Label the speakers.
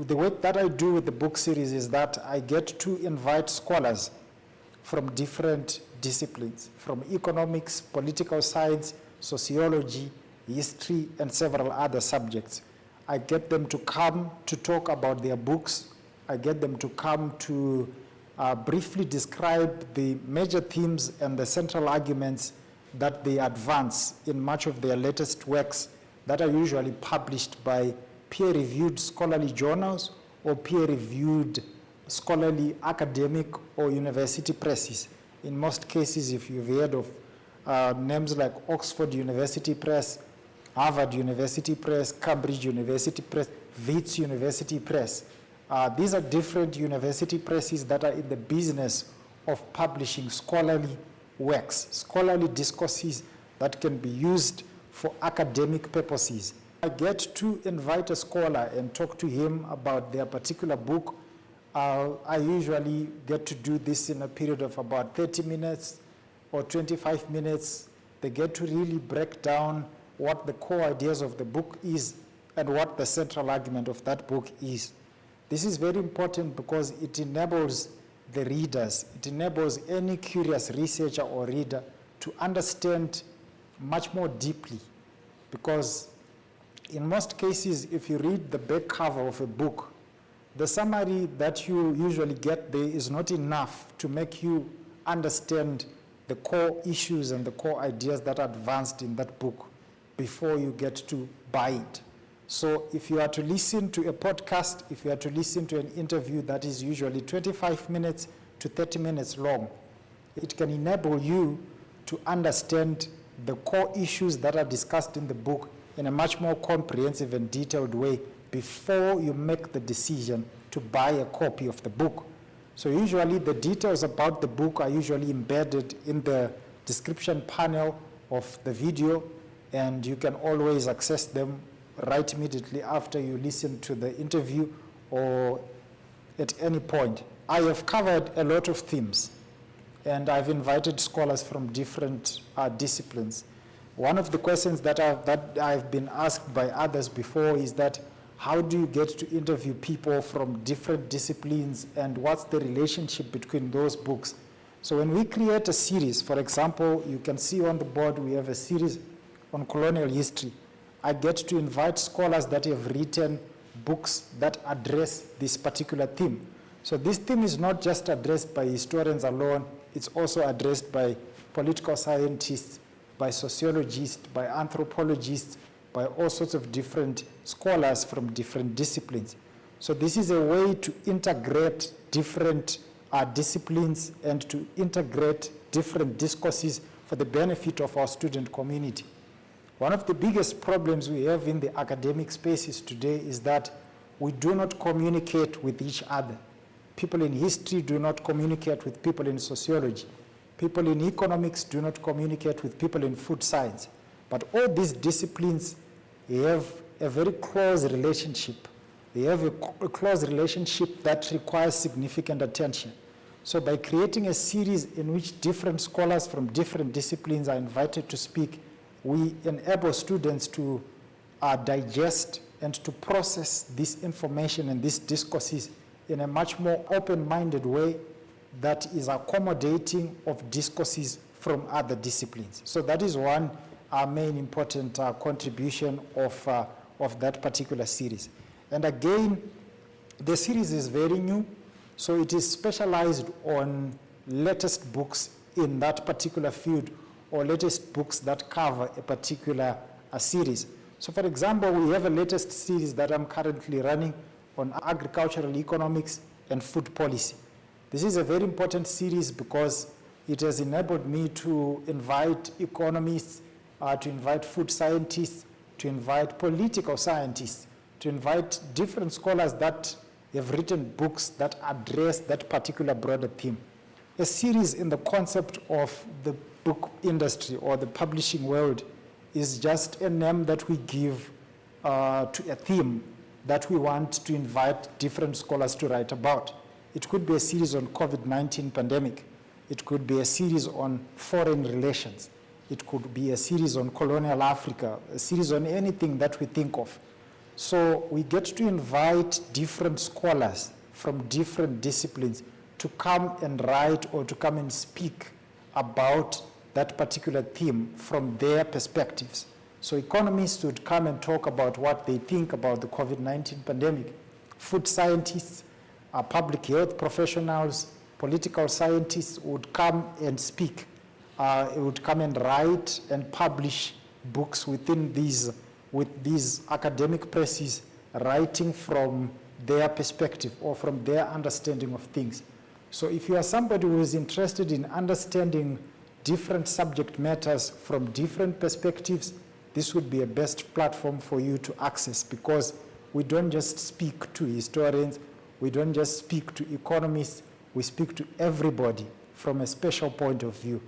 Speaker 1: the work that I do with the book series is that I get to invite scholars from different disciplines, from economics, political science, sociology, history, and several other subjects. I get them to come to talk about their books. I get them to come to briefly describe the major themes and the central arguments that they advance in much of their latest works that are usually published by peer-reviewed scholarly journals or peer-reviewed scholarly academic or university presses. In most cases, if you've heard of names like Oxford University Press, Harvard University Press, Cambridge University Press, Wits University Press, these are different university presses that are in the business of publishing scholarly works, scholarly discourses that can be used for academic purposes. I get to invite a scholar and talk to him about their particular book. I usually get to do this in a period of about 30 minutes or 25 minutes. They get to really break down what the core ideas of the book is and what the central argument of that book is. This is very important because it enables the readers, it enables any curious researcher or reader to understand much more deeply, because in most cases, if you read the back cover of a book, the summary that you usually get there is not enough to make you understand the core issues and the core ideas that are advanced in that book before you get to buy it. So if you are to listen to a podcast, if you are to listen to an interview that is usually 25 minutes to 30 minutes long, it can enable you to understand the core issues that are discussed in the book in a much more comprehensive and detailed way before you make the decision to buy a copy of the book. So usually the details about the book are usually embedded in the description panel of the video, and you can always access them right immediately after you listen to the interview or at any point. I have covered a lot of themes, and I've invited scholars from different disciplines. One of the questions that I've been asked by others before is that, how do you get to interview people from different disciplines, and what's the relationship between those books? So when we create a series, for example, you can see on the board we have a series on colonial history. I get to invite scholars that have written books that address this particular theme. So this theme is not just addressed by historians alone, it's also addressed by political scientists, by sociologists, by anthropologists, by all sorts of different scholars from different disciplines. So this is a way to integrate different disciplines and to integrate different discourses for the benefit of our student community. One of the biggest problems we have in the academic spaces today is that we do not communicate with each other. People in history do not communicate with people in sociology. People in economics do not communicate with people in food science. But all these disciplines have a very close relationship. They have a close relationship that requires significant attention. So by creating a series in which different scholars from different disciplines are invited to speak, we enable students to digest and to process this information and these discourses in a much more open-minded way that is accommodating of discourses from other disciplines. So that is one main important contribution of that particular series. And again, the series is very new, so it is specialized on latest books in that particular field or latest books that cover a particular series. So for example, we have a latest series that I'm currently running on agricultural economics and food policy. This is a very important series because it has enabled me to invite economists, to invite food scientists, to invite political scientists, to invite different scholars that have written books that address that particular broader theme. A series in the concept of the book industry or the publishing world is just a name that we give to a theme that we want to invite different scholars to write about. It could be a series on COVID-19 pandemic. It could be a series on foreign relations. It could be a series on colonial Africa, a series on anything that we think of. So we get to invite different scholars from different disciplines to come and write or to come and speak about that particular theme from their perspectives. So economists would come and talk about what they think about the COVID-19 pandemic. Food scientists, public health professionals, political scientists would come and speak, would come and write and publish books within these academic presses, writing from their perspective or from their understanding of things. So if you are somebody who is interested in understanding different subject matters from different perspectives, this would be a best platform for you to access, because we don't just speak to historians, we don't just speak to economists, we speak to everybody from a special point of view.